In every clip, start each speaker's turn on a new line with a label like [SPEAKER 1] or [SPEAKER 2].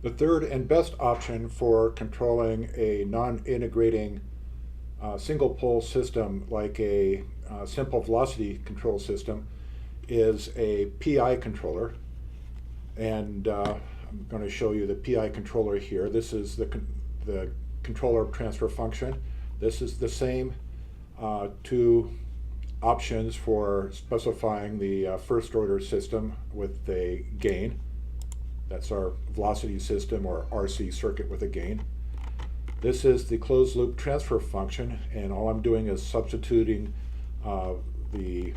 [SPEAKER 1] The third and best option for controlling a non-integrating single pole system like a simple velocity control system is a PI controller. And I'm going to show you the PI controller here. This is the controller transfer function. This is the same two options for specifying the first order system with a gain. That's our velocity system, or RC circuit with a gain. This is the closed loop transfer function, and all I'm doing is substituting the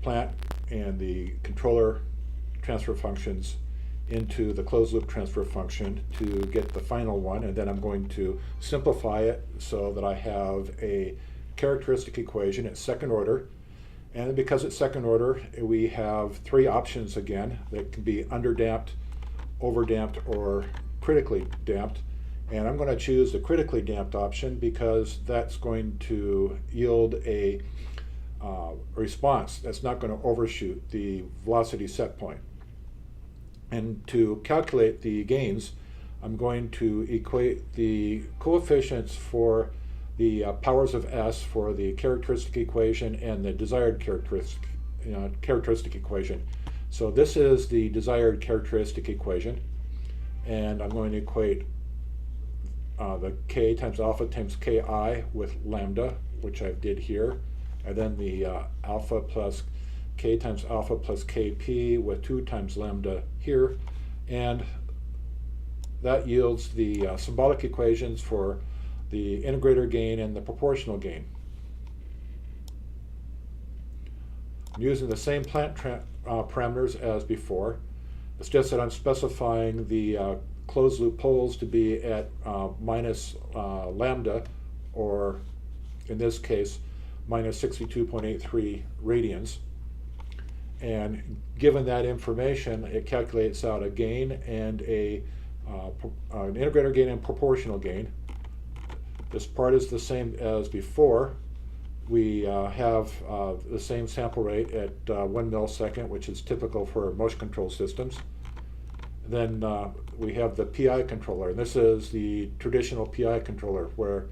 [SPEAKER 1] plant and the controller transfer functions into the closed loop transfer function to get the final one, and then I'm going to simplify it so that I have a characteristic equation at second order. And because it's second order, we have three options again that can be underdamped, overdamped, or critically damped. And I'm going to choose the critically damped option because that's going to yield a response that's not going to overshoot the velocity set point. And to calculate the gains, I'm going to equate the coefficients for the powers of S for the characteristic equation and the desired characteristic equation. So this is the desired characteristic equation, and I'm going to equate the K times alpha times Ki with lambda, which I did here, and then the alpha plus K times alpha plus Kp with 2 times lambda here, and that yields the symbolic equations for the integrator gain and the proportional gain. I'm using the same plant parameters as before. It's just that I'm specifying the closed loop poles to be at minus lambda, or in this case, minus 62.83 radians. And given that information, it calculates out a gain and an integrator gain and proportional gain. This part is the same as before. We have the same sample rate at 1 millisecond, which is typical for motion control systems. Then we have the PI controller, and this is the traditional PI controller where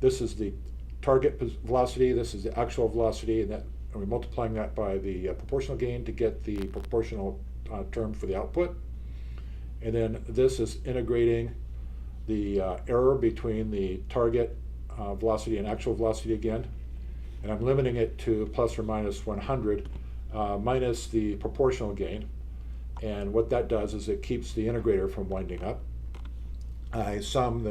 [SPEAKER 1] this is the target velocity, this is the actual velocity, and we're multiplying that by the proportional gain to get the proportional term for the output. And then this is integrating the error between the target velocity and actual velocity again, and I'm limiting it to plus or minus 100 minus the proportional gain. And what that does is it keeps the integrator from winding up. I sum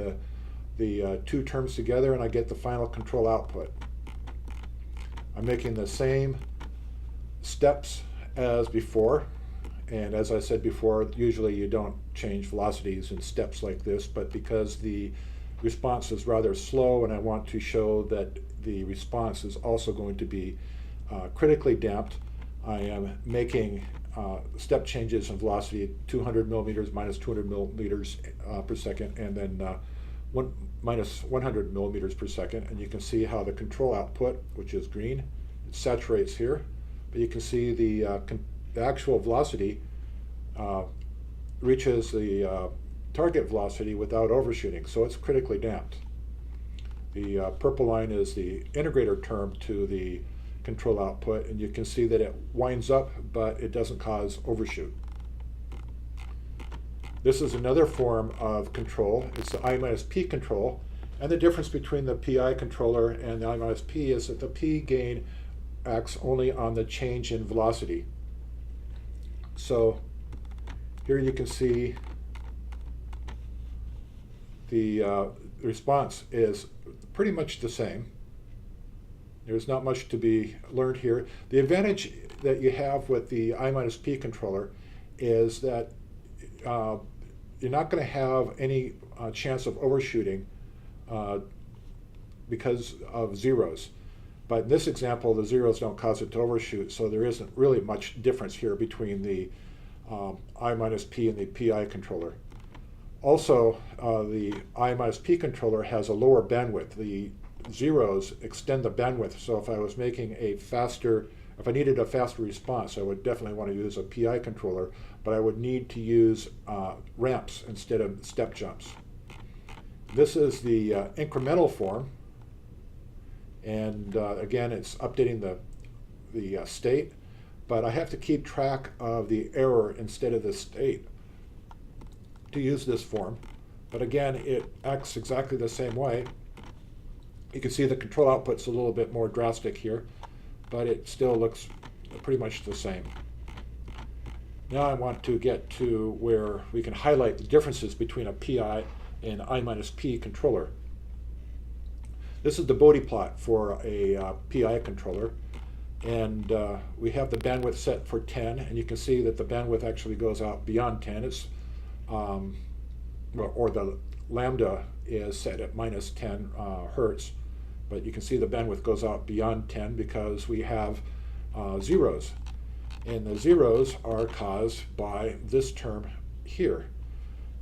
[SPEAKER 1] the two terms together and I get the final control output. I'm making the same steps as before, and as I said before, usually you don't change velocities in steps like this, but because the response is rather slow and I want to show that the response is also going to be critically damped, I am making step changes in velocity 200 millimeters, minus 200 millimeters per second, and then minus 100 millimeters per second. And you can see how the control output, which is green, it saturates here, but you can see the actual velocity reaches the target velocity without overshooting, so it's critically damped. The purple line is the integrator term to the control output, and you can see that it winds up, but it doesn't cause overshoot. This is another form of control. It's the I minus P control, and the difference between the PI controller and the I minus P is that the P gain acts only on the change in velocity. So here you can see the response is pretty much the same. There's not much to be learned here. The advantage that you have with the I minus P controller is that you're not going to have any chance of overshooting because of zeros. But in this example, the zeros don't cause it to overshoot, so there isn't really much difference here between the I minus P and the PI controller. Also, the I minus P controller has a lower bandwidth. The zeros extend the bandwidth, so if I was making a faster If I needed a faster response, I would definitely want to use a PI controller, but I would need to use ramps instead of step jumps. This is the incremental form, and again, it's updating the state, but I have to keep track of the error instead of the state to use this form. But again, it acts exactly the same way. You can see the control output's a little bit more drastic here, but it still looks pretty much the same. Now I want to get to where we can highlight the differences between a PI and I-P controller. This is the Bode plot for a PI controller, and we have the bandwidth set for 10, and you can see that the bandwidth actually goes out beyond 10. It's or the lambda is set at minus 10 hertz, but you can see the bandwidth goes out beyond 10 because we have zeros, and the zeros are caused by this term here.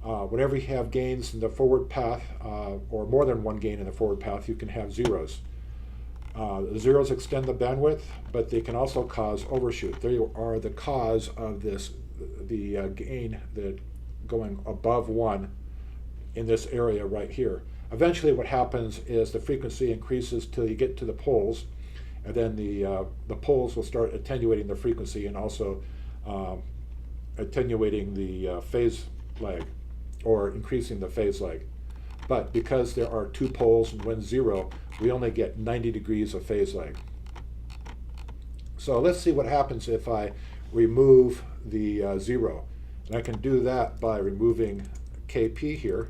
[SPEAKER 1] Whenever you have gains in the forward path, or more than one gain in the forward path, you can have zeros. The zeros extend the bandwidth, but they can also cause overshoot. They are the cause of this, the gain that going above 1 in this area right here. Eventually what happens is the frequency increases till you get to the poles, and then the poles will start attenuating the frequency and also attenuating the phase lag, or increasing the phase lag. But because there are 2 poles and 1 0, we only get 90 degrees of phase lag. So let's see what happens if I remove the 0. And I can do that by removing Kp here.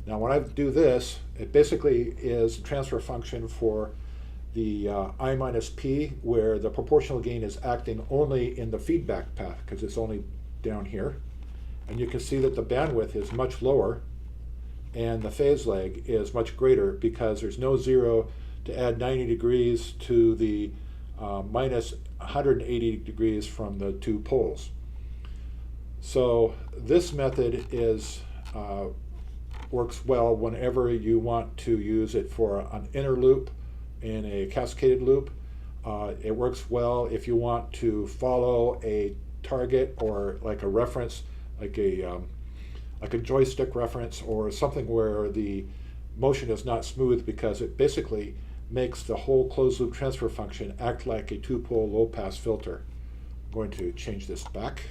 [SPEAKER 1] Now when I do this, it basically is a transfer function for the I-P, where the proportional gain is acting only in the feedback path because it's only down here. And you can see that the bandwidth is much lower and the phase lag is much greater because there's no 0 to add 90 degrees to the minus 180 degrees from the 2 poles. So this method is works well whenever you want to use it for an inner loop in a cascaded loop. It works well if you want to follow a target or like a reference, like a joystick reference or something where the motion is not smooth, because it basically makes the whole closed loop transfer function act like a 2-pole low pass filter. I'm going to change this back.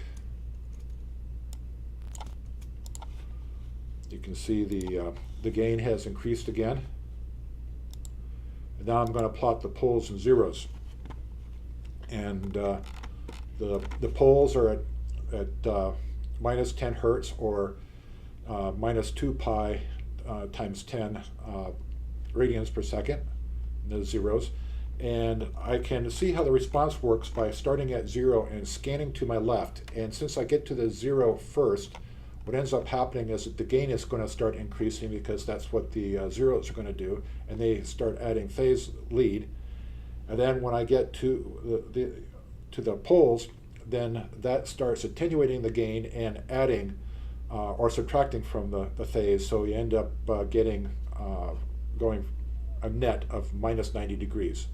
[SPEAKER 1] You can see the gain has increased again. And now I'm going to plot the poles and zeros. And the poles are at minus 10 hertz, or minus 2 pi times 10 radians per second, the zeros. And I can see how the response works by starting at 0 and scanning to my left. And since I get to the 0 first, what ends up happening is that the gain is going to start increasing, because that's what the zeros are going to do, and they start adding phase lead. And then when I get to the poles, then that starts attenuating the gain and adding or subtracting from the phase, so you end up getting going a net of minus 90 degrees.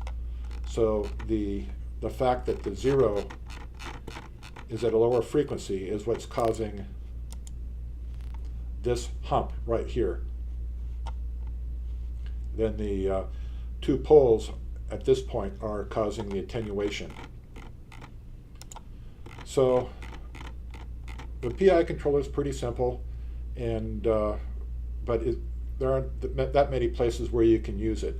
[SPEAKER 1] So the fact that the 0 is at a lower frequency is what's causing this hump right here. Then the 2 poles at this point are causing the attenuation. So the PI controller is pretty simple, and but there aren't that many places where you can use it.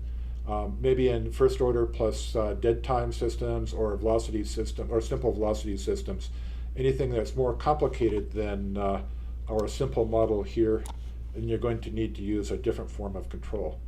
[SPEAKER 1] Maybe in first order plus dead time systems, or velocity system, or simple velocity systems. Anything that's more complicated than our simple model here, and you're going to need to use a different form of control.